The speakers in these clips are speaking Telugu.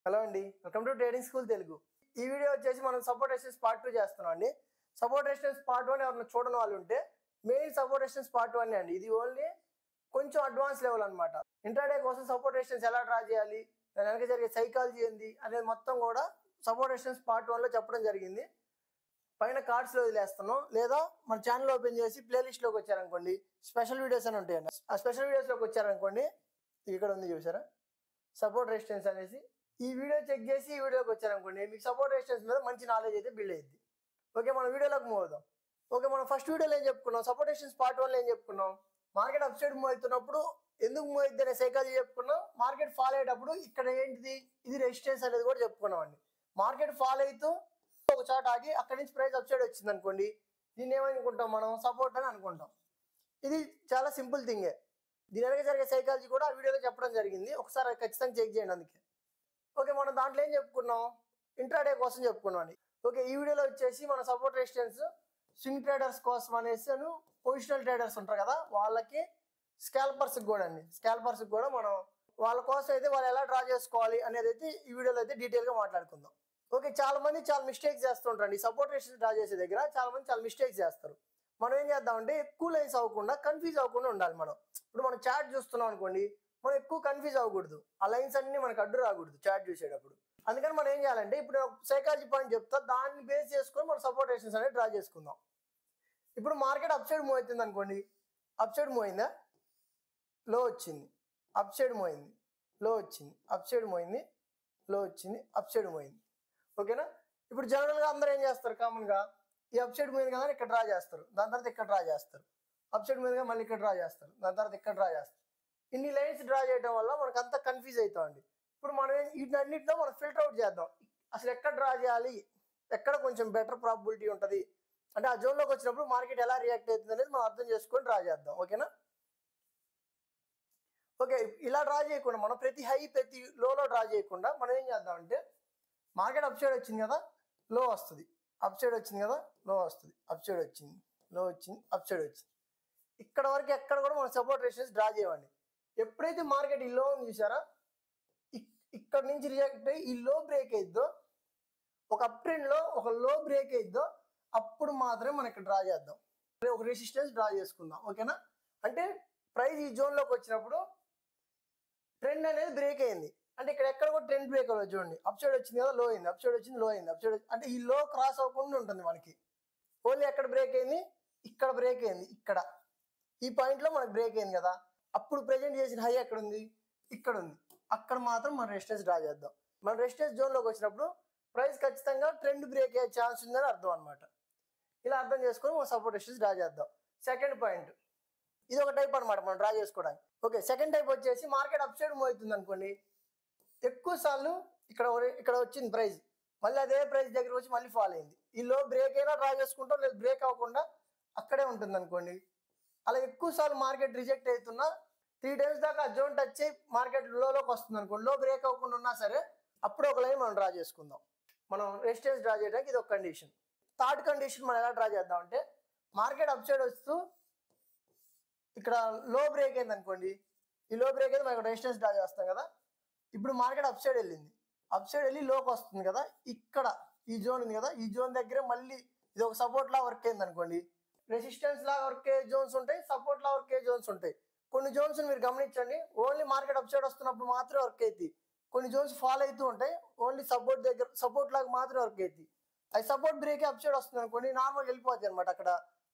హలో అండి, welcome to trading school Telugu. ఈ వీడియో వచ్చేసి మనం సపోర్ట్ రెసిస్టెన్స్ పార్ట్ 2 చేస్తున్నాం అండి. సపోర్ట్ రెసిస్టెన్స్ పార్ట్ 1 ఎవరైనా చూడని వాళ్ళు ఉంటే మెయిన్ సపోర్ట్ రెసిస్టెన్స్ పార్ట్ 1 అండి. ఇది ఓన్లీ కొంచెం అడ్వాన్స్ లెవెల్ అనమాట. ఇంట్రాడే కోసం సపోర్ట్ రెసిస్టెన్స్ ఎలా డ్రా చేయాలి, దాని వెనక జరిగే సైకాలజీ ఏంది అనేది మొత్తం కూడా సపోర్ట్ రెసిస్టెన్స్ పార్ట్ 1లో చెప్పడం జరిగింది. పైన కార్డ్స్లో వదిలేస్తున్నాం, లేదా మన ఛానల్ ఓపెన్ చేసి ప్లేలిస్ట్లోకి వచ్చారనుకోండి స్పెషల్ వీడియోస్ అని ఉంటాయండి. ఆ స్పెషల్ వీడియోస్లోకి వచ్చారనుకోండి, ఇక్కడ ఉంది చూసారా సపోర్ట్ రెసిస్టెన్స్ అనేసి. ఈ వీడియో చెక్ చేసి ఈ వీడియోకి వచ్చారనుకోండి మీకు సపోర్ట్ రెసిస్టెన్స్ మీద మంచి నాలెడ్జ్ అయితే బిల్డ్ అయ్యింది. ఓకే, మనం వీడియోలోకి మూవ్ అవుదాం. ఓకే, మనం ఫస్ట్ వీడియోలో ఏం చెప్పుకున్నాం, సపోర్ట్ రెసిస్టెన్స్ పార్ట్ 1లో ఏం చెప్పుకున్నాం, మార్కెట్ అప్ సైడ్ మూవ్ అవుతున్నప్పుడు ఎందుకు మూవ్ అవుతుంది అనే సైకాలజీ చెప్పుకున్నాం. మార్కెట్ ఫాల్ అయ్యేటప్పుడు ఇక్కడ ఏంటిది, ఇది రెసిస్టెన్స్ అనేది కూడా చెప్పుకున్నాం అండి. మార్కెట్ ఫాల్ అవుతూ ఒక చోట ఆగి అక్కడి నుంచి ప్రైస్ అప్ సైడ్ వచ్చింది అనుకోండి, దీన్ని ఏమనుకుంటాం మనం, సపోర్ట్ అని అనుకుంటాం. ఇది చాలా సింపుల్ థింగే. దీని వెనక జరిగే సైకాలజీ కూడా ఆ వీడియోలో చెప్పడం జరిగింది, ఒకసారి ఖచ్చితంగా చెక్ చేయండి. అందుకే ఓకే, మనం దాంట్లో ఏం చెప్పుకున్నాం, ఇంట్రాడే కోసం చెప్పుకున్నాం అండి. ఓకే, ఈ వీడియోలో వచ్చేసి మన సపోర్ట్ రెసిస్టెన్స్ స్వింగ్ ట్రేడర్స్ కోసం అనేసి పొజిషనల్ ట్రేడర్స్ ఉంటారు కదా వాళ్ళకి, స్కాల్పర్స్కి కూడా అండి. స్కాల్పర్స్కి కూడా మనం వాళ్ళ కోసం అయితే వాళ్ళు ఎలా డ్రా చేసుకోవాలి అనేది అయితే ఈ వీడియోలో అయితే డీటెయిల్గా మాట్లాడుకుందాం. ఓకే, చాలా మంది చాలా మిస్టేక్స్ చేస్తుంటారండి. సపోర్ట్ రెసిస్టెన్స్ డ్రా చేసే దగ్గర చాలా మంది చాలా మిస్టేక్స్ చేస్తారు. మనం ఏం చేద్దామంటే ఎక్కువ లైన్స్ అవ్వకుండా, కన్ఫ్యూజ్ అవ్వకుండా ఉండాలి. ఇప్పుడు మనం చార్ట్ చూస్తున్నాం అనుకోండి, మనం ఎక్కువ కన్ఫ్యూజ్ అవ్వకూడదు, ఆ లైన్స్ అన్ని మనకు అడ్డు రాకూడదు చార్ట్ చూసేటప్పుడు. అందుకని మనం ఏం చేయాలంటే, ఇప్పుడు సైకాలజీ పాయింట్ చెప్తా, దాన్ని బేస్ చేసుకొని మనం సపోర్ట్ రెసిస్టెన్స్ అనేది డ్రా చేసుకుందాం. ఇప్పుడు మార్కెట్ అప్ సైడ్ మూవ్ అవుతుంది అనుకోండి, అప్ సైడ్ మూవ్ అయిందా, లో వచ్చింది, అప్ సైడ్ మూవ్ అయింది, లో వచ్చింది, అప్ సైడ్ మూవ్ అయింది, లో వచ్చింది, అప్ సైడ్ మూవ్ అయింది. ఓకేనా, ఇప్పుడు జనరల్గా అందరూ ఏం చేస్తారు, కామన్గా ఈ అప్ సైడ్ మూవ్ కదా ఇక్కడ డ్రా చేస్తారు, దాని తర్వాత ఇక్కడ డ్రా చేస్తారు, అప్ సైడ్ మీదుగా మళ్ళీ ఇక్కడ డ్రా చేస్తారు, దాని తర్వాత ఇక్కడ డ్రా చేస్తారు. ఇన్ని లైన్స్ డ్రా చేయడం వల్ల మనకు అంతా కన్ఫ్యూజ్ అవుతామండి. ఇప్పుడు మనం వీటన్నిటిలో మనం ఫిల్టర్ అవుట్ చేద్దాం, అసలు ఎక్కడ డ్రా చేయాలి, ఎక్కడ కొంచెం బెటర్ ప్రాబిలిటీ ఉంటుంది, అంటే ఆ జోన్లోకి వచ్చినప్పుడు మార్కెట్ ఎలా రియాక్ట్ అవుతుంది అనేది మనం అర్థం చేసుకొని డ్రా చేద్దాం. ఓకేనా, ఓకే, ఇలా డ్రా చేయకుండా మనం ప్రతి హై ప్రతి లోలో డ్రా చేయకుండా మనం ఏం చేద్దామంటే, మార్కెట్ అప్ సైడ్ వచ్చింది కదా లో వస్తుంది, అప్ సైడ్ వచ్చింది కదా లో వస్తుంది, అప్ సైడ్ వచ్చింది, లో వచ్చింది, అప్ సైడ్ వచ్చింది, ఇక్కడ వరకు ఎక్కడ కూడా మనం సపోర్ట్ రెసిస్టెన్స్ డ్రా చేయండి. ఎప్పుడైతే మార్కెట్ ఈ లో ఉంది చూసారా, ఇక్కడ నుంచి రియాక్ట్ అయ్యి ఈ లో బ్రేక్ అయిద్దో, ఒక అప్ ట్రెండ్ లో ఒక లో బ్రేక్ అయిద్దో, అప్పుడు మాత్రమే మనం ఇక్కడ డ్రా చేద్దాం, ఒక రెసిస్టెన్స్ డ్రా చేసుకుందాం. ఓకేనా, అంటే ప్రైస్ ఈ జోన్లోకి వచ్చినప్పుడు ట్రెండ్ అనేది బ్రేక్ అయింది అంటే ఇక్కడ ఎక్కడ కూడా ట్రెండ్ బ్రేక్ అవ్వదు. చూడండి, అప్ సైడ్ వచ్చింది కదా లో అయింది, అప్ సైడ్ వచ్చింది లో అయింది, అప్ సైడ్ అంటే ఈ లో క్రాస్ అవ్వకుండా ఉంటుంది మనకి. ఓన్లీ ఎక్కడ బ్రేక్ అయింది, ఇక్కడ బ్రేక్ అయింది, ఇక్కడ ఈ పాయింట్లో మనకు బ్రేక్ అయింది కదా, అప్పుడు ప్రెజెంట్ చేసిన హై ఎక్కడ ఉంది, ఇక్కడ ఉంది, అక్కడ మాత్రం మనం రెసిస్టెన్స్ డ్రా చేద్దాం. మన రెసిస్టెన్స్ జోన్లోకి వచ్చినప్పుడు ప్రైస్ ఖచ్చితంగా ట్రెండ్ బ్రేక్ అయ్యే ఛాన్స్ ఉందని అర్థం అనమాట. ఇలా అర్థం చేసుకొని మనం సపోర్ట్ రెసిస్టెన్స్ డ్రా చేద్దాం. సెకండ్ పాయింట్, ఇది ఒక టైప్ అనమాట మనం డ్రా చేసుకోవడానికి. ఓకే, సెకండ్ టైప్ వచ్చేసి మార్కెట్ అప్ సైడ్ మూవ్ అవుతుంది అనుకోండి, ఎక్కువ సార్లు ఇక్కడ వచ్చింది ప్రైస్, మళ్ళీ అదే ప్రైస్ దగ్గర వచ్చి మళ్ళీ ఫాల్ అయింది, ఈ లో బ్రేక్ అయినా డ్రా చేసుకుంటాం, లేదు బ్రేక్ అవ్వకుండా అక్కడే ఉంటుంది అనుకోండి. అలా ఎక్కువ సార్లు మార్కెట్ రిజెక్ట్ అవుతున్నా 3 times దాకా జోన్ టచ్ అయ్యి మార్కెట్ లోకి వస్తుంది అనుకోండి, లో బ్రేక్ అవ్వకుండా ఉన్నా సరే అప్పుడు ఒక లైన్ మనం డ్రా చేసుకుందాం. మనం రెసిస్టెన్స్ డ్రా చేయడానికి ఇది ఒక కండిషన్. థర్డ్ కండిషన్ మనం ఎలా డ్రా చేద్దాం అంటే, మార్కెట్ అప్ సైడ్ వస్తూ ఇక్కడ లో బ్రేక్ అయింది అనుకోండి, ఈ లో బ్రేక్ అయితే మనం రెసిస్టెన్స్ డ్రా చేస్తాం కదా. ఇప్పుడు మార్కెట్ అప్ సైడ్ వెళ్ళింది, అప్ సైడ్ వెళ్ళి లోకి వస్తుంది కదా, ఇక్కడ ఈ జోన్ ఉంది కదా, ఈ జోన్ దగ్గర మళ్ళీ ఇది ఒక సపోర్ట్ లా వర్క్ అయింది అనుకోండి. రెసిస్టెన్స్ లా వర్క్ అయ్యే జోన్స్ ఉంటాయి, సపోర్ట్ లా వర్క్ అయ్యే జోన్స్ ఉంటాయి. కొన్ని జోన్స్ మీరు గమనించండి, ఓన్లీ మార్కెట్ అప్ సైడ్ వస్తున్నప్పుడు మాత్రమే వర్క్ అవుతాయి. కొన్ని జోన్స్ ఫాల్ అవుతూ ఉంటాయి, ఓన్లీ సపోర్ట్ దగ్గర సపోర్ట్ లాగా మాత్రమే వర్క్ అవుతాయి. అది సపోర్ట్ బ్రేక్ అప్ సైడ్ వస్తుంది అనుకోండి, నార్మల్ వెళ్ళిపోతాయి అనమాట, అక్కడ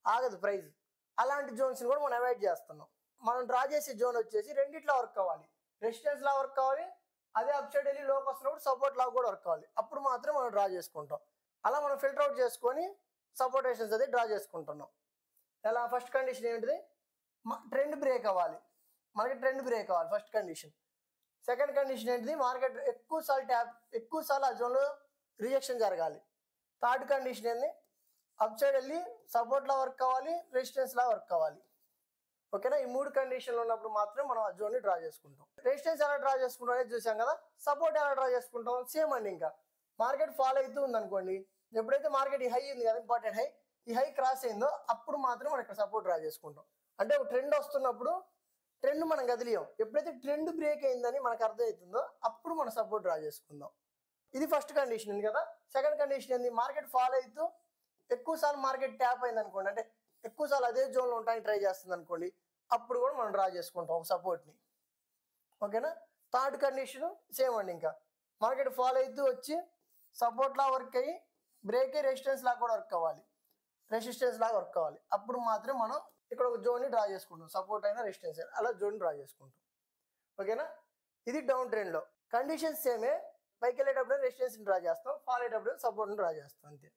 ఆగదు ప్రైస్. అలాంటి జోన్స్ కూడా మనం అవాయిడ్ చేస్తున్నాం. మనం డ్రా చేసే జోన్ వచ్చేసి రెండిట్లో వర్క్ అవ్వాలి, రెసిస్టెన్స్ లా వర్క్ కావాలి, అదే అప్ సైడ్ వెళ్ళి లోకి వస్తున్నప్పుడు సపోర్ట్ లాగా కూడా వర్క్ కావాలి, అప్పుడు మాత్రం మనం డ్రా చేసుకుంటాం. అలా మనం ఫిల్టర్ అవుట్ చేసుకొని సపోర్ట్ రెసిస్టెన్స్ అది డ్రా చేసుకుంటున్నాం. ఎలా, ఫస్ట్ కండిషన్ ఏంటిది, ట్రెండ్ బ్రేక్ అవ్వాలి, మనకి ట్రెండ్ బ్రేక్ అవ్వాలి ఫస్ట్ కండిషన్. సెకండ్ కండిషన్ ఏంటిది, మార్కెట్ ఎక్కువసార్లు ఆ జోన్లో రిజెక్షన్ జరగాలి. థర్డ్ కండిషన్ ఏంది, అప్ సైడ్ వెళ్ళి సపోర్ట్లా వర్క్ అవ్వాలి, రెసిస్టెన్స్లా వర్క్ అవ్వాలి. ఓకేనా, ఈ 3 కండిషన్లు ఉన్నప్పుడు మాత్రం మనం ఆ జోన్ని డ్రా చేసుకుంటాం. రెసిస్టెన్స్ ఎలా డ్రా చేసుకుంటాం అనేది చూసాం కదా, సపోర్ట్ ఎలా డ్రా చేసుకుంటాం సేమ్ అండి. ఇంకా మార్కెట్ ఫాల్ అవుతూ ఉంది అనుకోండి, ఎప్పుడైతే మార్కెట్ ఈ హై ఉంది కదా, ఇంపార్టెంట్ హై, ఈ హై క్రాస్ అయిందో అప్పుడు మాత్రం మనం ఇక్కడ సపోర్ట్ డ్రా చేసుకుంటాం. అంటే ఒక ట్రెండ్ వస్తున్నప్పుడు ట్రెండ్ మనం కదిలియాం. ఎప్పుడైతే ట్రెండ్ బ్రేక్ అయిందని మనకు అర్థమవుతుందో అప్పుడు మనం సపోర్ట్ డ్రా చేసుకుందాం. ఇది ఫస్ట్ కండిషన్ ఉంది కదా. సెకండ్ కండిషన్ ఏంది, మార్కెట్ ఫాలో అవుతూ ఎక్కువసార్లు మార్కెట్ ట్యాప్ అయింది అనుకోండి, అంటే ఎక్కువసార్లు అదే జోన్లో ఉండడానికి ట్రై చేస్తుంది అనుకోండి, అప్పుడు కూడా మనం డ్రా చేసుకుంటాం ఒక సపోర్ట్ని. ఓకేనా. థర్డ్ కండిషన్ సేమ్ అండి, ఇంకా మార్కెట్ ఫాలో అవుతూ వచ్చి సపోర్ట్లా వర్క్ అయ్యి బ్రేక్ అయ్యి రెసిస్టెన్స్ లాగా కూడా వర్క్ అవ్వాలి, అప్పుడు మాత్రం మనం ఇక్కడ ఒక జోన్ని డ్రా చేసుకుంటాం, సపోర్ట్ అయినా రెసిస్టెన్స్ అయినా అలా జోన్ డ్రా చేసుకుంటాం. ఓకేనా. ఇది డౌన్ ట్రెండ్లో కండిషన్స్ సేమే, పైకి వెళ్ళేటప్పుడు రెసిస్టెన్స్ డ్రా చేస్తాం, ఫాల్ అయ్యేటప్పుడు సపోర్ట్ని డ్రా చేస్తాం, అంతే.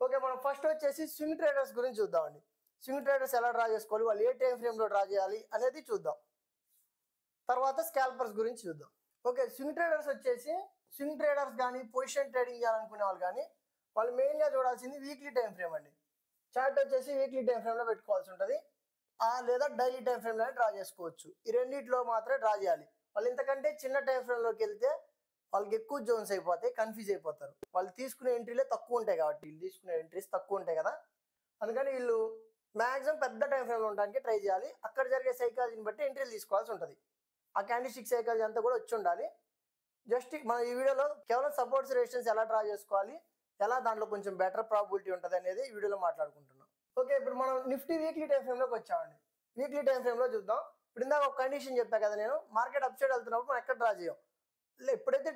ఓకే, మనం ఫస్ట్ వచ్చేసి స్వింగ్ ట్రేడర్స్ గురించి చూద్దామండి. స్వింగ్ ట్రేడర్స్ ఎలా డ్రా చేసుకోవాలి, వాళ్ళు ఏ టైం ఫ్రేమ్లో డ్రా చేయాలి అనేది చూద్దాం. తర్వాత స్కాల్పర్స్ గురించి చూద్దాం. ఓకే, స్వింగ్ ట్రేడర్స్ వచ్చేసి స్వింగ్ ట్రేడర్స్ కానీ పొజిషన్ ట్రేడింగ్ చేయాలనుకునే వాళ్ళు కానీ వాళ్ళు మెయిన్గా చూడాల్సింది వీక్లీ టైం ఫ్రేమ్ అండి. చార్ట్ వచ్చేసి వీక్లీ టైం ఫ్రేమ్లో పెట్టుకోవాల్సి ఉంటుంది, లేదా డైలీ టైం ఫ్రేమ్లో డ్రా చేసుకోవచ్చు. ఈ రెండింటిలో మాత్రమే డ్రా చేయాలి. వాళ్ళు ఇంతకంటే చిన్న టైం ఫ్రేమ్లోకి వెళ్తే వాళ్ళకి ఎక్కువ జోన్స్ అయిపోతాయి, కన్ఫ్యూజ్ అయిపోతారు. వాళ్ళు తీసుకునే ఎంట్రీలే తక్కువ ఉంటాయి కాబట్టి, వీళ్ళు తీసుకునే ఎంట్రీస్ తక్కువ ఉంటాయి కదా, అందుకని వీళ్ళు మ్యాక్సిమం పెద్ద టైం ఫ్రేమ్లో ఉండడానికి ట్రై చేయాలి. అక్కడ జరిగే సైకాలజీని బట్టి ఎంట్రీలు తీసుకోవాల్సి ఉంటుంది. ఆ క్యాండిస్టిక్ సైకాలజీ అంతా కూడా వచ్చి ఉండాలి. జస్ట్ మనం ఈ వీడియోలో కేవలం సపోర్ట్స్ రెసిస్టెన్స్ ఎలా డ్రా చేసుకోవాలి, ఎలా దాంట్లో కొంచెం బెటర్ ప్రాబిలిటీ ఉంటుంది అనేది ఈ వీడియోలో మాట్లాడుకుంటున్నాం. ఓకే, ఇప్పుడు మనం నిఫ్టీ వీక్లీ టైం ఫ్రేమ్లోకి వచ్చామండి. వీక్లీ టైం ఫ్రేమ్లో చూద్దాం. ఇప్పుడు ఇందాక ఒక కండిషన్ చెప్పా కదా నేను, మార్కెట్ అప్ సైడ్ వెళ్తున్నప్పుడు మనం ఎక్కడ డ్రా చేయం, ఎప్పుడైతే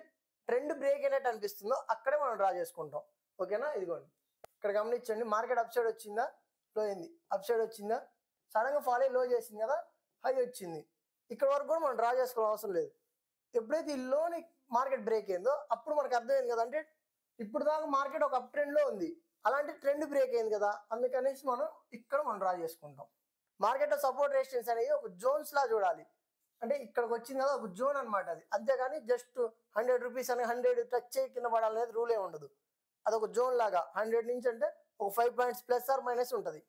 ట్రెండ్ బ్రేక్ అయినట్టు అనిపిస్తుందో అక్కడే మనం డ్రా చేసుకుంటాం. ఓకేనా. ఇదిగోండి ఇక్కడ గమనించండి, మార్కెట్ అప్ సైడ్ వచ్చిందా, లో అయింది, అప్ సైడ్ వచ్చిందా, సడన్గా ఫాల్ అయ్యి లో చేసింది కదా, హై వచ్చింది. ఇక్కడ వరకు కూడా మనం డ్రా చేసుకోవడం అవసరం లేదు. ఎప్పుడైతే ఈ లోని మార్కెట్ బ్రేక్ అయిందో అప్పుడు మనకు అర్థమైంది కదా, అంటే ఇప్పుడు దాకా మార్కెట్ ఒక అప్ ట్రెండ్లో ఉంది, అలాంటి ట్రెండ్ బ్రేక్ అయింది కదా, అందుకనేసి మనం డ్రా చేసుకుంటాం. మార్కెట్లో సపోర్ట్ రెసిస్టెన్స్ అనేది ఒక జోన్స్ లా చూడాలి, అంటే ఇక్కడికి వచ్చింది కదా ఒక జోన్ అనమాట అది, అంతేగాని జస్ట్ 100 రూపీస్ అని 100 టచ్ చేయి కింద పడాలనేది రూలే ఉండదు. అదొక జోన్ లాగా 100 నుంచి అంటే ఒక 5 పాయింట్స్ ప్లస్ ఆర్ మైనస్ ఉంటుంది.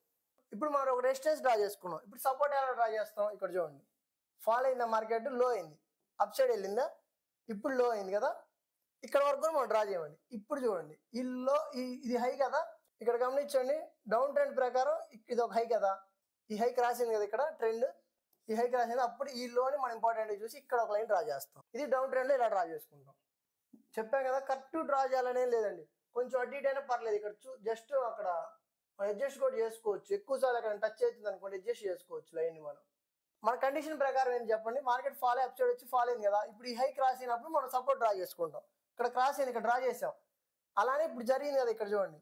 ఇప్పుడు మనం ఒక రెసిస్టెన్స్ డ్రా చేసుకున్నాం. ఇప్పుడు సపోర్ట్ ఎలా డ్రా చేస్తాం, ఇక్కడ చూడండి, ఫాల్ అయిందా మార్కెట్, లో అయింది, అప్ సైడ్ వెళ్ళిందా, ఇప్పుడు లో అయింది కదా, ఇక్కడ వరకు కూడా మనం డ్రా చేయమండి. ఇప్పుడు చూడండి ఈ లో, ఇది హై కదా, ఇక్కడ గమనించండి డౌన్ ట్రెండ్ ప్రకారం ఇది ఒక హై కదా, ఈ హై క్రాస్ అయింది కదా, ఇక్కడ ట్రెండ్ ఈ హై క్రాస్ అయింది, అప్పుడు ఈ లోని మనం ఇంపార్టెంట్ చూసి ఇక్కడ ఒక లైన్ డ్రా చేస్తాం. ఇది డౌన్ ట్రెండ్లో ఇలా డ్రా చేసుకుంటాం. చెప్పాం కదా, కరెక్ట్ డ్రా చేయాలనే లేదండి, కొంచెం అటు ఇటు అయినా పర్లేదు. ఇక్కడ జస్ట్ అక్కడ అడ్జస్ట్ కూడా చేసుకోవచ్చు, ఎక్కువసార్లు అక్కడ టచ్ అవుతుంది అనుకోండి అడ్జస్ట్ చేసుకోవచ్చు లైన్ని. మన కండిషన్ ప్రకారం ఏంటి చెప్పండి, మార్కెట్ ఫాల్ అప్ సైడ్ వచ్చి ఫాల్ అయింది కదా, ఇప్పుడు ఈ హై క్రాస్ అయినప్పుడు మనం సపోర్ట్ డ్రా చేసుకుంటాం. ఇక్కడ క్రాస్ అయింది, ఇక్కడ డ్రా చేసాం, అలానే ఇప్పుడు జరిగింది కదా, ఇక్కడ చూడండి,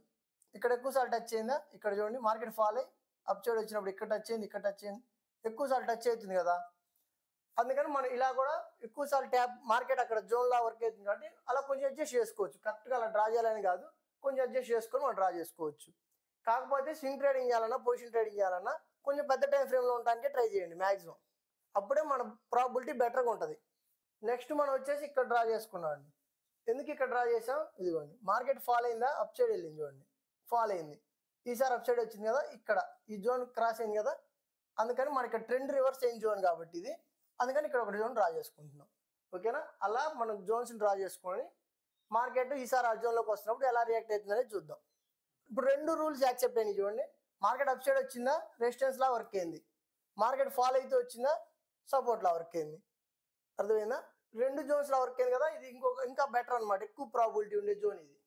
ఇక్కడ ఎక్కువసార్లు టచ్ అయిందా, ఇక్కడ చూడండి మార్కెట్ ఫాల్ అయ్యి అప్ సైడ్ వచ్చినప్పుడు ఇక్కడ టచ్ అయింది, ఇక్కడ టచ్ అయింది, ఎక్కువసార్లు టచ్ అవుతుంది కదా, అందుకని మనం ఇలా కూడా ఎక్కువసార్లు ట్యాప్ మార్కెట్ అక్కడ జోన్లా వర్క్ అవుతుంది కాబట్టి అలా కొంచెం అడ్జస్ట్ చేసుకోవచ్చు. కరెక్ట్గా అలా డ్రా చేయాలని కాదు, కొంచెం అడ్జస్ట్ చేసుకొని మనం డ్రా చేసుకోవచ్చు. కాకపోతే స్వింగ్ ట్రేడింగ్ చేయాలన్నా పొజిషన్ ట్రేడింగ్ చేయాలన్నా కొంచెం పెద్ద టైం ఫ్రేమ్లో ఉండడానికి ట్రై చేయండి మ్యాక్సిమం, అప్పుడే మన ప్రాబిలిటీ బెటర్గా ఉంటుంది. నెక్స్ట్ మనం వచ్చేసి ఇక్కడ డ్రా చేసుకున్నాం అండి. ఎందుకు ఇక్కడ డ్రా చేసాం, ఇదిగోండి మార్కెట్ ఫాల్ అయిందా, అప్ సైడ్ వెళ్ళింది చూడండి, ఫాల్ అయింది, ఈసారి అప్ సైడ్ వచ్చింది కదా, ఇక్కడ ఈ జోన్ క్రాస్ అయింది కదా, అందుకని మనకి ఇక్కడ ట్రెండ్ రివర్స్ అయిన జోన్ కాబట్టి ఇది, అందుకని ఇక్కడ ఒక జోన్ డ్రా చేసుకుంటున్నాం. ఓకేనా. అలా మనం జోన్స్ డ్రా చేసుకొని మార్కెట్ ఈసారి ఆ జోన్లోకి వస్తున్నప్పుడు ఎలా రియాక్ట్ అవుతుందనే చూద్దాం. ఇప్పుడు రెండు రూల్స్ యాక్సెప్ట్ అయినాయి చూడండి, మార్కెట్ అప్ సైడ్ వచ్చిందా రెసిస్టెన్స్ లా వర్క్ అయింది, మార్కెట్ ఫాల్ అయితే వచ్చిందా సపోర్ట్ లా వర్క్ అయింది, అర్థమైందా. రెండు జోన్స్ లా వర్క్ అయింది కదా, ఇది ఇంకా బెటర్ అనమాట, ఎక్కువ ప్రాబిలిటీ ఉండే జోన్ ఇది.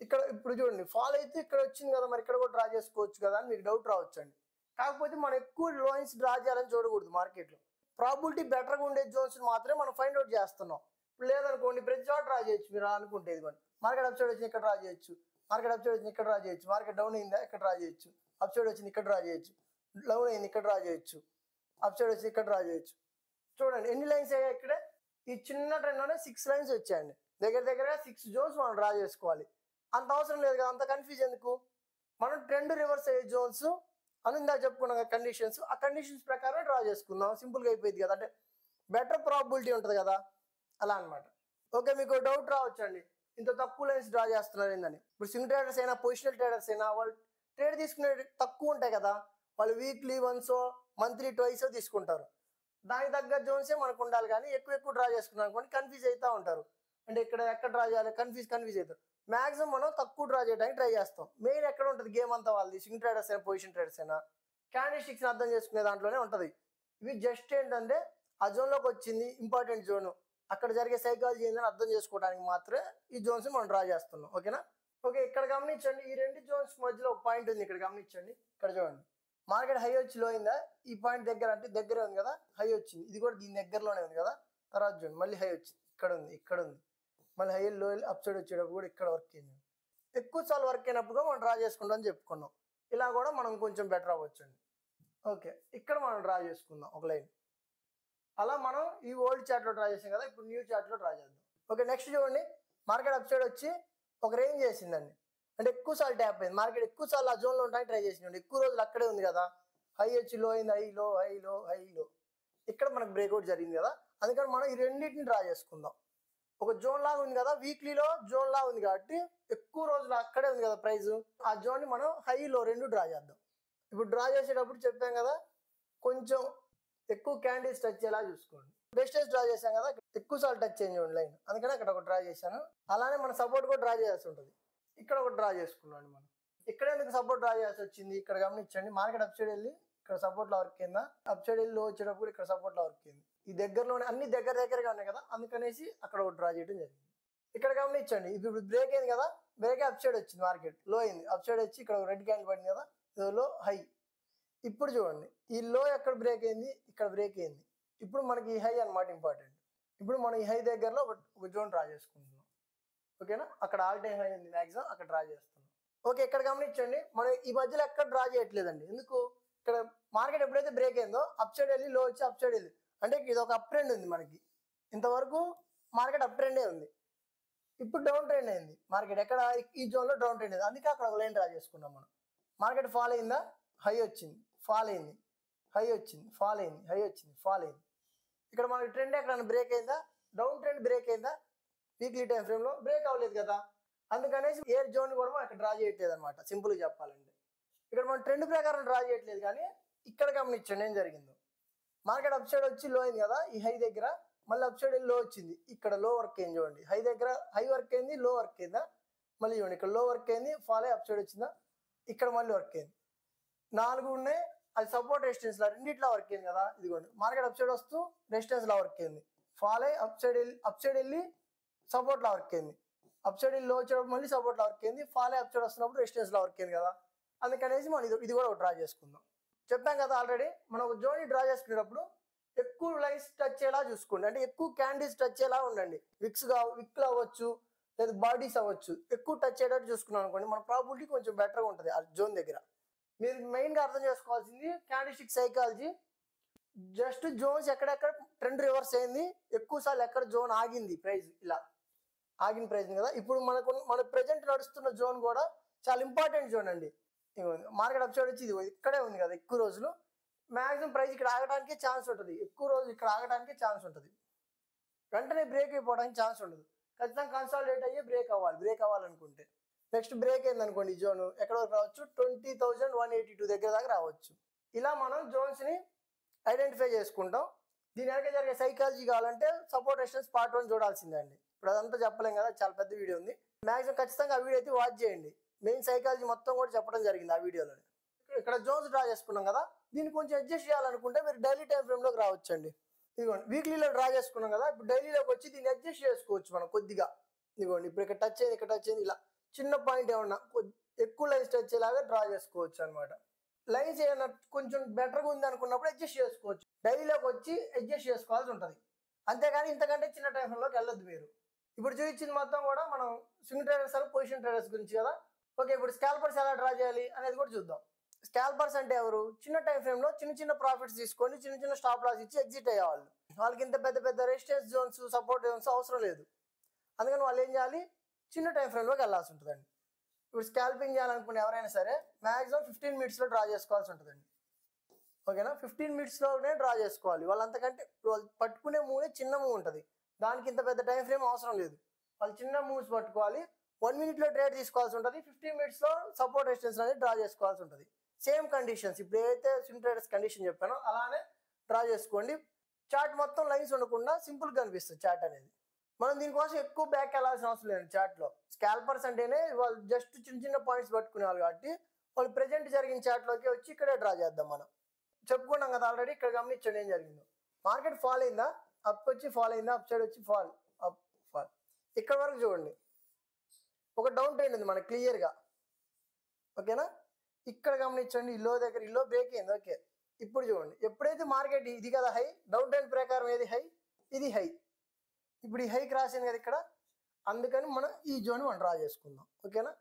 ఇక్కడ ఇప్పుడు చూడండి ఫాల్ అయితే ఇక్కడ వచ్చింది కదా, మరి ఇక్కడ కూడా డ్రా చేసుకోవచ్చు కదా అని మీకు డౌట్ రావచ్చు అండి. కాకపోతే మనం ఎక్కువ లోన్స్ డ్రా చేయాలని చూడకూడదు. మార్కెట్లో ప్రాబిలిటీ బెటర్గా ఉండే జోన్స్ మాత్రమే మనం ఫైండ్ అవుట్ చేస్తున్నాం. ఇప్పుడు లేదనుకోండి ప్రతి చోట డ్రా చేయొచ్చు, మీరు అనుకుంటే ఇదిగోండి మార్కెట్ అప్ సైడ్ వచ్చింది ఇక్కడ డ్రా చేయొచ్చు, మార్కెట్ అప్ సైడ్ వచ్చింది ఇక్కడ డ్రా చేయొచ్చు, మార్కెట్ డౌన్ అయిందా ఇక్కడ డ్రా చేయొచ్చు, అప్ సైడ్ వచ్చింది ఇక్కడ డ్రా చేయొచ్చు, డౌన్ అయింది ఇక్కడ డ్రా చేయొచ్చు, అప్ సైడ్ వచ్చి ఇక్కడ డ్రా చేయొచ్చు. చూడండి ఎన్ని లైన్స్ అయ్యాయి ఇక్కడ, ఈ చిన్న ట్రెండ్లోనే 6 లైన్స్ వచ్చాయండి. దగ్గర 6 జోన్స్ మనం డ్రా చేసుకోవాలి. అంత అవసరం లేదు కదా, అంత కన్ఫ్యూజ్ ఎందుకు. మనం ట్రెండ్ రివర్స్ అయ్యే జోన్స్ అని ఇందాక చెప్పుకున్నాం కండిషన్స్, ఆ కండిషన్స్ ప్రకారం డ్రా చేసుకుందాం, సింపుల్గా అయిపోయింది కదా, అంటే బెటర్ ప్రాబిలిటీ ఉంటుంది కదా, అలా అనమాట. ఓకే, మీకు డౌట్ రావచ్చు అండి, ఇంత తక్కువ లైన్స్ డ్రా చేస్తున్నారు ఏందని. ఇప్పుడు స్వింగ్ ట్రేడర్స్ అయినా పొజిషనల్ ట్రేడర్స్ అయినా వాళ్ళు ట్రేడ్ తీసుకునే తక్కువ ఉంటాయి కదా, వాళ్ళు వీక్లీ వన్సో మంత్లీ ట్వైసో తీసుకుంటారు. దానికి తగ్గ జోన్సే మనకు ఉండాలి, కానీ ఎక్కువ డ్రా చేసుకున్నాం అనుకోండి కన్ఫ్యూజ్ అవుతూ ఉంటారు. అంటే ఎక్కడ డ్రా చేయాలి కన్ఫ్యూజ్ అవుతారు. మ్యాక్సిమం మనం తక్కువ డ్రా చేయడానికి ట్రై చేస్తాం. మెయిన్ ఎక్కడ ఉంటుంది గేమ్ అంతా వాళ్ళది, స్వింగ్ ట్రేడర్స్ అయినా పొజిషన్ ట్రేడర్స్ అయినా క్యాండిల్ స్టిక్స్ని అర్థం చేసుకునే దాంట్లోనే ఉంటుంది. ఇవి జస్ట్ ఏంటంటే ఆ జోన్లోకి వచ్చింది ఇంపార్టెంట్ జోన్, అక్కడ జరిగే సైకాలజీ ఏందని అర్థం చేసుకోవడానికి మాత్రమే ఈ జోన్స్ మనం డ్రా చేస్తున్నాం. ఓకేనా? ఓకే, ఇక్కడ గమనించండి, ఈ రెండు జోన్స్ మధ్యలో ఒక పాయింట్ ఉంది. ఇక్కడ గమనించండి, ఇక్కడ చూడండి, మార్కెట్ హై వచ్చి లో అయిందా, ఈ పాయింట్ దగ్గర అంటే దగ్గరే ఉంది కదా, హై వచ్చింది. ఇది కూడా దీని దగ్గరలోనే ఉంది కదా. తర్వాత చూడండి, మళ్ళీ హై వచ్చింది, ఇక్కడ ఉంది, ఇక్కడ ఉంది. మళ్ళీ హై లో అప్ సైడ్ వచ్చేటప్పుడు కూడా ఇక్కడ వర్క్ అయింది. ఎక్కువ సార్లు వర్క్ అయినప్పుడు మనం డ్రా చేసుకుంటాం అని చెప్పుకున్నాం. ఇలా కూడా మనం కొంచెం బెటర్ అవ్వచ్చు అండి. ఓకే, ఇక్కడ మనం డ్రా చేసుకుందాం ఒక లైన్. అలా మనం ఈ ఓల్డ్ చార్ట్లో డ్రా చేసాం కదా, ఇప్పుడు న్యూ చార్ట్లో డ్రా చేద్దాం. ఓకే, నెక్స్ట్ చూడండి, మార్కెట్ అప్ సైడ్ వచ్చి ఒక రేంజ్ చేసిందండి. అంటే ఎక్కువ సార్లు ట్యాప్ అయింది మార్కెట్, ఎక్కువ సార్లు ఆ జోన్లో ఉంటాయి ట్రై చేసిందండి. ఎక్కువ రోజులు అక్కడే ఉంది కదా, హై వచ్చి లో అయింది, హై లో హై లో హై లో. ఇక్కడ మనకు బ్రేక్అవుట్ జరిగింది కదా, అందుకని మనం ఈ రెండింటిని డ్రా చేసుకుందాం. ఒక జోన్ లాగా ఉంది కదా, వీక్లీలో జోన్ లాగా ఉంది కాబట్టి ఎక్కువ రోజులు అక్కడే ఉంది కదా ప్రైస్, ఆ జోన్ని మనం హై లో రెండు డ్రా చేద్దాం. ఇప్పుడు డ్రా చేసేటప్పుడు చెప్పాం కదా, కొంచెం ఎక్కువ క్యాండిల్స్ టచ్ అయ్యేలా చూసుకోండి. బెస్టెస్ డ్రా చేశాం కదా, ఎక్కువ సార్లు టచ్ చేయండి లైన్, అందుకని అక్కడ ఒక డ్రా చేశాను. అలానే మన సపోర్ట్ కూడా డ్రా చేయాల్సి ఉంటుంది. ఇక్కడ ఒక డ్రా చేసుకున్నాం మనం. ఇక్కడ ఎందుకు సపోర్ట్ డ్రా చేయాల్సి వచ్చింది, ఇక్కడ గమనించండి, మార్కెట్ అప్ సైడ్ వెళ్ళి ఇక్కడ సపోర్ట్ లో వర్క్ అయిందా, అప్ సైడ్ వెళ్ళి లో వచ్చేటప్పుడు ఇక్కడ సపోర్ట్ లో వర్క్ అయింది. ఈ దగ్గరలోనే అన్ని దగ్గరగా ఉన్నాయి కదా, అందుకనేసి అక్కడ ఒక డ్రా చేయడం జరిగింది. ఇక్కడ గమనించండి, ఇప్పుడు బ్రేక్ అయింది కదా, బ్రేక్ అప్ సైడ్ వచ్చింది, మార్కెట్ లో అయింది, అప్ సైడ్ వచ్చి ఇక్కడ రెడ్ క్యాండిల్ పడింది కదా, లో హై. ఇప్పుడు చూడండి, ఈ లో ఎక్కడ బ్రేక్ అయింది, ఇక్కడ బ్రేక్ అయింది. ఇప్పుడు మనకి ఈ హై అన్నమాట ఇంపార్టెంట్. ఇప్పుడు మనం ఈ హై దగ్గరలో ఒక జోన్ డ్రా చేసుకుంటున్నాం. ఓకేనా? అక్కడ ఆల్ టైమ్ హై ఉంది మ్యాక్సిమం, అక్కడ డ్రా చేస్తున్నాం. ఓకే, ఇక్కడ గమనించండి, మనం ఈ మధ్యలో ఎక్కడ డ్రా చేయట్లేదండి. ఎందుకు? ఇక్కడ మార్కెట్ ఎప్పుడైతే బ్రేక్ అయిందో అప్ సైడ్ వెళ్ళి లో వచ్చి అప్ సైడ్ వెళ్ళి, అంటే ఇది ఒక అప్ ట్రెండ్ ఉంది మనకి. ఇంతవరకు మార్కెట్ అప్ ట్రెండే ఉంది, ఇప్పుడు డౌన్ ట్రెండ్ అయింది మార్కెట్. ఎక్కడ? ఈ జోన్లో డౌన్ ట్రెండ్ అయింది, అందుకే అక్కడ ఒక లైన్ డ్రా చేసుకున్నాం మనం. మార్కెట్ ఫాల్ అయిందా, హై వచ్చింది, ఫాల్ అయింది, హై వచ్చింది, ఫాల్ అయింది, హై వచ్చింది, ఫాల్ అయింది. ఇక్కడ మనకి ట్రెండ్ ఎక్కడ బ్రేక్ అయిందా, డౌన్ ట్రెండ్ బ్రేక్ అయిందా, వీక్లీ టైం ఫ్రేమ్లో బ్రేక్ అవ్వలేదు కదా, అందుకనేసి ఏ జోన్ కూడా మనం అక్కడ డ్రా చేయట్లేదు అనమాట. సింపుల్గా చెప్పాలంటే ఇక్కడ మనం ట్రెండ్ ప్రకారం డ్రా చేయట్లేదు. కానీ ఇక్కడ గమనించండి ఏం జరిగిందో, మార్కెట్ అప్ సైడ్ వచ్చి లో అయింది కదా, ఈ హై దగ్గర మళ్ళీ అప్ సైడ్ లో వచ్చింది, ఇక్కడ లో వర్క్ అయింది చూడండి, హై దగ్గర హై వర్క్ అయింది, లో వర్క్ అయిందా, మళ్ళీ చూడండి ఇక్కడ లో వర్క్ అయింది, ఫాల్ అయ్యి అప్ సైడ్ వచ్చిందా, ఇక్కడ మళ్ళీ వర్క్ అయింది. 4 ఉన్నాయి, అది సపోర్ట్ రెసిస్టెన్స్ లా రెండిట్లా వర్క్ అయింది కదా. ఇదిగోండి, మార్కెట్ అప్ సైడ్ వస్తూ రెసిస్టెన్స్ లా వర్క్ అయింది, ఫాల్ అయ్యి అప్ సైడ్ వెళ్ళి సపోర్ట్ లా వర్క్ అయింది, అప్ సైడ్ లో వచ్చేటప్పుడు మళ్ళీ సపోర్ట్ లా వర్క్ అయింది, ఫాల్ అప్ సైడ్ వస్తున్నప్పుడు రెసిస్టెన్స్ లా వర్క్ అయింది కదా. అందుకనేసి మనం ఇది కూడా డ్రా చేసుకుందాం. చెప్పాం కదా ఆల్రెడీ, మనం ఒక జోన్ డ్రా చేసుకునేటప్పుడు ఎక్కువ లైన్స్ టచ్ అయ్యేలా చూసుకోండి, అంటే ఎక్కువ క్యాండిల్స్ టచ్ అయ్యేలా ఉండండి. విక్లు అవ్వచ్చు, లేదా బాడీస్ అవ్వచ్చు, ఎక్కువ టచ్ అయ్యేటట్టు చూసుకున్నాం అనుకోండి, మన ప్రాబిలిటీ కొంచెం బెటర్గా ఉంటుంది ఆ జోన్ దగ్గర. మీరు మెయిన్గా అర్థం చేసుకోవాల్సింది క్యాండిల్స్టిక్ సైకాలజీ. జస్ట్ జోన్స్ ఎక్కడెక్కడ ట్రెండ్ రివర్స్ అయింది, ఎక్కువ సార్లు ఎక్కడ జోన్ ఆగింది, ప్రైస్ ఇలా ఆగిన ప్రైస్ కదా. ఇప్పుడు మన ప్రెజెంట్ నడుస్తున్న జోన్ కూడా చాలా ఇంపార్టెంట్ జోన్ అండి. మార్కెట్ అప్ సైడ్ వచ్చి ఇది ఇక్కడే ఉంది కదా, ఎక్కువ రోజులు మ్యాక్సిమం ప్రైస్ ఇక్కడ ఆగడానికి ఛాన్స్ ఉంటుంది, ఎక్కువ రోజులు ఇక్కడ ఆగడానికి ఛాన్స్ ఉంటుంది, వెంటనే బ్రేక్ అయిపోవడానికి ఛాన్స్ ఉండదు. ఖచ్చితంగా కన్సాలిడేట్ అయ్యి బ్రేక్ అవ్వాలనుకుంటే. నెక్స్ట్ బ్రేక్ అయింది అనుకోండి, ఈ జోన్ ఎక్కడ వరకు రావచ్చు, 20,182 దగ్గర దాకా రావచ్చు. ఇలా మనం జోన్స్ని ఐడెంటిఫై చేసుకుంటాం. దీని వెనక జరిగే సైకాలజీ కావాలంటే సపోర్ట్ రెసిస్టెన్స్ పార్ట్ 1 చూడాల్సిందే అండి. ఇప్పుడు అదంతా చెప్పలేం కదా, చాలా పెద్ద వీడియో ఉంది. మ్యాక్సిమం ఖచ్చితంగా ఆ వీడియో అయితే వాచ్ చేయండి, మెయిన్ సైకాలజీ మొత్తం కూడా చెప్పడం జరిగింది ఆ వీడియోలో. ఇక్కడ జోన్స్ డ్రా చేసుకున్నాం కదా, దీన్ని కొంచెం అడ్జస్ట్ చేయాలనుకుంటే మీరు డైలీ టైం ఫ్రేమ్లోకి రావచ్చు అండి. ఇదిగోండి, వీక్లీలో డ్రా చేసుకున్నాం కదా, ఇప్పుడు డైలీలోకి వచ్చి దీన్ని అడ్జస్ట్ చేసుకోవచ్చు మనం కొద్దిగా. ఇదిగోండి, ఇప్పుడు ఇక్కడ టచ్ అయింది, ఇక్కడ టచ్ అయింది, ఇలా చిన్న పాయింట్ ఏమన్నా ఎక్కువ లైన్స్ టచ్ అయ్యేలాగా డ్రా చేసుకోవచ్చు అనమాట. లైన్స్ ఏమన్నా కొంచెం బెటర్గా ఉంది అనుకున్నప్పుడు అడ్జస్ట్ చేసుకోవచ్చు, డైలీలోకి వచ్చి అడ్జస్ట్ చేసుకోవాల్సి ఉంటుంది. అంతేగాని ఇంతకంటే చిన్న టైం ఫ్రేమ్లోకి వెళ్ళొద్దు మీరు. ఇప్పుడు చూపించింది మొత్తం కూడా మనం స్వింగ్ ట్రేడర్స్ అని పొజిషన్ ట్రేడర్స్ గురించి కదా. ఓకే, ఇప్పుడు స్కాల్పర్స్ ఎలా డ్రా చేయాలి అనేది కూడా చూద్దాం. స్కాల్పర్స్ అంటే ఎవరు? చిన్న టైం ఫ్రేమ్లో చిన్న ప్రాఫిట్స్ తీసుకొని చిన్న స్టాప్ లాస్ ఇచ్చి ఎగ్జిట్ అయ్యేవాళ్ళు. వాళ్ళకి ఇంత పెద్ద రెసిస్టెన్స్ జోన్స్, సపోర్ట్ జోన్స్ అవసరం లేదు. అందుకని వాళ్ళు ఏం చేయాలి, చిన్న టైం ఫ్రేమ్లోకి వెళ్ళాల్సి ఉంటుందండి. ఇప్పుడు స్కాల్పింగ్ చేయాలనుకునే ఎవరైనా సరే మ్యాక్సిమం 15 minutesలో డ్రా చేసుకోవాల్సి ఉంటుందండి. ఓకేనా? 15 minutesలోనే డ్రా చేసుకోవాలి. వాళ్ళు అంతకంటే వాళ్ళు పట్టుకునే మూవే చిన్న మూవ్ ఉంటుంది, దానికి ఇంత పెద్ద టైం ఫ్రేమ్ అవసరం లేదు. వాళ్ళు చిన్న మూవ్స్ పట్టుకోవాలి, 1 minuteలో ట్రేడ్ తీసుకోవాల్సి ఉంటుంది, 15 minutesలో సపోర్ట్ రెసిస్టెన్స్ అనేది డ్రా చేసుకోవాల్సి ఉంటుంది. సేమ్ కండిషన్స్, ఇప్పుడు ఏదైతే స్వింగ్ ట్రేడర్స్ కండిషన్ చెప్పానో అలానే డ్రా చేసుకోండి. చార్ట్ మొత్తం లైన్స్ ఉండకుండా సింపుల్గా కనిపిస్తుంది చార్ట్ అనేది. మనం దీనికోసం ఎక్కువ బ్యాక్ వెళ్ళాల్సిన అవసరం లేదు చార్ట్లో. స్కాల్పర్స్ అంటేనే వాళ్ళు జస్ట్ చిన్న పాయింట్స్ పట్టుకునేవాళ్ళు కాబట్టి వాళ్ళు ప్రెజెంట్ జరిగిన చార్ట్లోకి వచ్చి ఇక్కడే డ్రా చేద్దాం మనం. చెప్పుకున్నాం కదా ఆల్రెడీ. ఇక్కడ గమనించండి ఏం జరిగిందో. మార్కెట్ ఫాల్ అయిందా, అప్ వచ్చి ఫాల్ అయిందా, అప్ సైడ్ వచ్చి ఫాల్, అప్ ఫాల్. ఇక్కడ వరకు చూడండి ఒక డౌన్ ట్రెండ్ ఉంది మనకి క్లియర్గా. ఓకేనా, ఇక్కడ గమనించండి ఈ లో దగ్గర ఈ లో బ్రేక్ అయింది. ఓకే, ఇప్పుడు చూడండి ఎప్పుడైతే మార్కెట్ ఇది కదా హై, డౌన్ ట్రెండ్ ప్రకారం ఏది హై, ఇది హై. ఇప్పుడు ఈ హై క్రాస్ అయింది కదా ఇక్కడ, అందుకని మనం ఈ జోన్ మనం డ్రా చేసుకుందాం. ఓకేనా,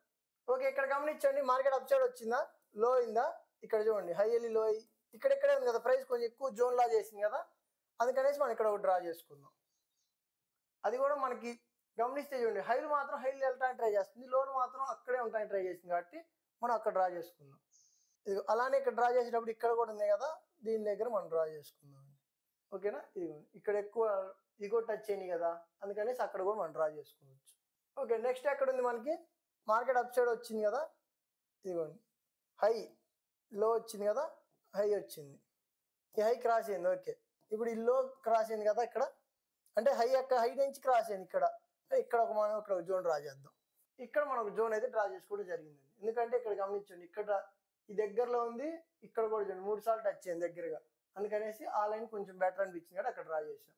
ఓకే ఇక్కడ గమనించండి మార్కెట్ అప్ సైడ్ వచ్చిందా, లో అయిందా, ఇక్కడ చూడండి హై వెళ్ళి లో అయ్యి ఇక్కడెక్కడే ఉంది కదా, ప్రైస్ కొంచెం ఎక్కువ జోన్ లా చేసింది కదా, అందుకనేసి మనం ఇక్కడ ఒక డ్రా చేసుకుందాం. అది కూడా మనకి గమనిస్తే చూడండి హైలు మాత్రం హైలు వెళ్ళటానికి ట్రై చేస్తుంది, లోన్ మాత్రం అక్కడే ఉంటానికి ట్రై చేస్తుంది, కాబట్టి మనం అక్కడ డ్రా చేసుకుందాం. ఇది అలానే ఇక్కడ డ్రా చేసేటప్పుడు ఇక్కడ కూడా ఉంది కదా, దీని దగ్గర మనం డ్రా చేసుకుందాం. ఓకేనా, ఇదిగోండి ఇక్కడ ఎక్కువ ఇగో టచ్ అయింది కదా, అందుకనేసి అక్కడ కూడా మనం డ్రా చేసుకోవచ్చు. ఓకే, నెక్స్ట్ ఎక్కడ ఉంది మనకి మార్కెట్ అప్ సైడ్ వచ్చింది కదా, ఇదిగోండి హై లో వచ్చింది కదా, హై వచ్చింది, ఈ హై క్రాస్ అయింది. ఓకే, ఇప్పుడు ఈ లో క్రాస్ అయింది కదా ఇక్కడ, అంటే హై అక్కడ హై నుంచి క్రాస్ అయింది ఇక్కడ, ఇక్కడ ఒక మనం ఇక్కడ జోన్ డ్రా చేద్దాం. ఇక్కడ మనం ఒక జోన్ అయితే డ్రా చేసుకోవడం జరిగిందండి. ఎందుకంటే ఇక్కడ గమనించండి ఇక్కడ ఈ దగ్గరలో ఉంది, ఇక్కడ కూడా చూడండి 3 సార్లు టచ్ అయింది దగ్గరగా, అందుకనేసి ఆ లైన్ కొంచెం బెటర్ అనిపించింది కదా అక్కడ డ్రా చేసాం.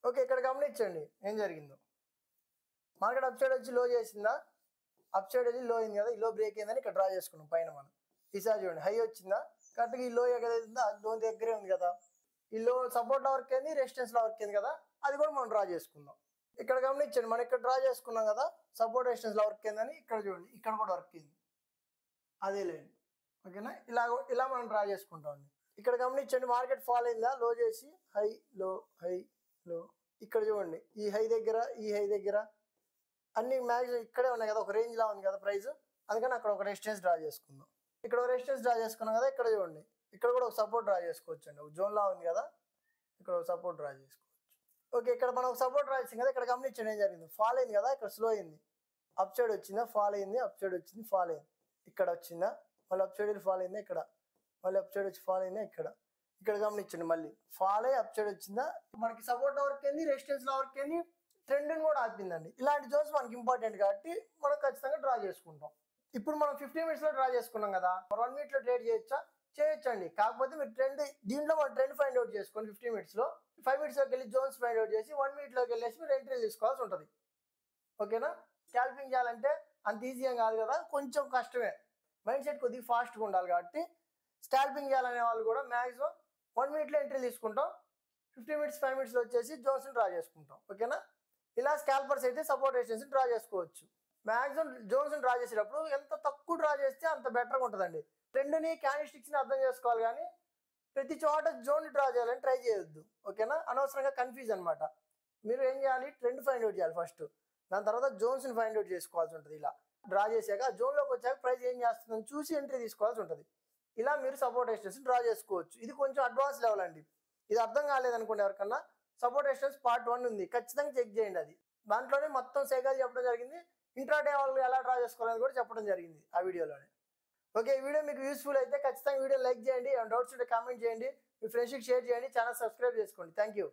ఓకే, ఇక్కడ గమనించండి ఏం జరిగిందో. మార్కెట్ అప్ సైడ్ వచ్చి లో చేసిందా, అప్ సైడ్ వెళ్ళి లో అయింది కదా, ఈ లో బ్రేక్ అయిందని ఇక్కడ డ్రా చేసుకున్నాం పైన మనం. ఈసారి చూడండి హై వచ్చిందా, కరెక్ట్గా ఈ లో ఏదైతుందో ఆ లో దగ్గరే ఉంది కదా, ఈ లో సపోర్ట్ వర్క్ అయింది, రెసిస్టెన్స్ వర్క్ అయింది కదా, అది కూడా మనం డ్రా చేసుకుందాం. ఇక్కడ గమనించండి మనం ఇక్కడ డ్రా చేసుకున్నాం కదా, సపోర్ట్ రెసిస్టెన్స్ వర్క్ అయిందని, ఇక్కడ చూడండి ఇక్కడ కూడా వర్క్ అయింది అదే లైన్. ఓకేనా, ఇలా మనం డ్రా చేసుకుంటాం. ఇక్కడ గమనించండి మార్కెట్ ఫాల్ అయిందా, లో చేసి హై లో హై లో, ఇక్కడ చూడండి ఈ హై దగ్గర ఈ హై దగ్గర అన్ని మ్యాక్సిమం ఇక్కడే ఉన్నాయి కదా, ఒక రేంజ్ లా ఉంది కదా ప్రైస్, అందుకని అక్కడ ఒక రెసిస్టెన్స్ డ్రా చేసుకుందాం. ఇక్కడ ఒక రెసిస్టెన్స్ డ్రా చేసుకున్నాం కదా, ఇక్కడ చూడండి ఇక్కడ కూడా ఒక సపోర్ట్ డ్రా చేసుకోవచ్చు అండి, ఒక జోన్ లా ఉంది కదా, ఇక్కడ ఒక సపోర్ట్ డ్రా చేసుకోవచ్చు. ఓకే, ఇక్కడ మనం ఒక సపోర్ట్ డ్రా చేసాం కదా, ఇక్కడ గమనించండి ఏం జరిగింది, ఫాల్ అయింది కదా, ఇక్కడ స్లో అయింది, అప్ సైడ్ వచ్చిందా, ఫాల్ అయింది, అప్ సైడ్ వచ్చింది, ఫాల్ అయింది, ఇక్కడ వచ్చిందా, మళ్ళీ అప్ సైడ్ ఫాల్ అయిందా, ఇక్కడ మళ్ళీ అప్ సైడ్ వచ్చి ఫాల్ అయిందా, ఇక్కడ గమనించండి మళ్ళీ ఫాల్ అయ్యి అప్ సైడ్ వచ్చిందా, మనకి సపోర్ట్ వర్క్ అయింది, రెసిస్టెన్స్ వర్క్ అయింది, ట్రెండ్ కూడా ఆపిందండి. ఇలాంటి జోన్స్ మనకి ఇంపార్టెంట్ కాబట్టి మనం ఖచ్చితంగా డ్రా చేసుకుంటాం. ఇప్పుడు మనం 15 minutes లో డ్రా చేసుకున్నాం కదా, 1 minute లో ట్రేడ్ చేయొచ్చండి. కాకపోతే మీరు ట్రెండ్ దీంట్లో మనం ట్రెండ్ ఫైండ్ అవుట్ చేసుకోండి 15 minutes లో, 5 minutes లోకి వెళ్ళి జోన్స్ ఫైండ్ అవుట్ చేసి 1 minute లోకి వెళ్ళేసి మీరు ఎంట్రీలు తీసుకోవాల్సి ఉంటుంది. ఓకేనా, స్కాల్పింగ్ చేయాలంటే అంత ఈజీ ఏం కాదు కదా, కొంచెం కష్టమే, మైండ్ సెట్ కొద్దిగా ఫాస్ట్గా ఉండాలి. కాబట్టి స్కాల్పింగ్ చేయాలనే వాళ్ళు కూడా మ్యాక్సిమం 1 minute లో ఎంట్రీ తీసుకుంటాం, 15 minutes 5 minutes లో వచ్చేసి జోన్స్ డ్రా చేసుకుంటాం. ఓకేనా, ఇలా స్కాల్పర్స్ అయితే సపోర్ట్ రెసిస్టెన్స్ డ్రా చేసుకోవచ్చు. మ్యాక్సిమం జోన్స్ డ్రా చేసేటప్పుడు ఎంత తక్కువ డ్రా చేస్తే అంత బెటర్గా ఉంటుందండి. ట్రెండ్ని క్యాండిల్స్టిక్స్ని అర్థం చేసుకోవాలి, కానీ ప్రతి చోట జోన్ డ్రా చేయాలని ట్రై చేయొద్దు. ఓకేనా, అనవసరంగా కన్ఫ్యూజ్ అనమాట. మీరు ఏం చేయాలి, ట్రెండ్ ఫైండ్ అవుట్ చేయాలి ఫస్ట్, దాని తర్వాత జోన్స్ని ఫైండ్ అవుట్ చేసుకోవాల్సి ఉంటుంది. ఇలా డ్రా చేశాక ఆ జోన్లోకి వచ్చాక ప్రైస్ ఏం చేస్తుందని చూసి ఎంట్రీ తీసుకోవాల్సి ఉంటుంది. ఇలా మీరు సపోర్ట్ రెసిస్టెన్స్ డ్రా చేసుకోవచ్చు. ఇది కొంచెం అడ్వాన్స్ లెవెల్ అండి. ఇది అర్థం కాలేదనుకోండి ఎవరికన్నా, సపోర్ట్ రెసిస్టెన్స్ పార్ట్ 1 ఉంది, ఖచ్చితంగా చెక్ చేయండి. అది దాంట్లోనే మొత్తం సైకాలజీ చెప్పడం జరిగింది, ఇంట్రాడే వాళ్ళు ఎలా డ్రా చేసుకోవాలని కూడా చెప్పడం జరిగింది ఆ వీడియోలోనే. ఓకే, ఈ వీడియో మీకు యూస్ఫుల్ అయితే ఖచ్చితంగా వీడియో లైక్ చేయండి, డౌట్స్ ఉంటే కామెంట్ చేయండి, మీ ఫ్రెండ్స్కి షేర్ చేయండి, ఛానల్ సబ్స్క్రైబ్ చేసుకోండి. Thank you.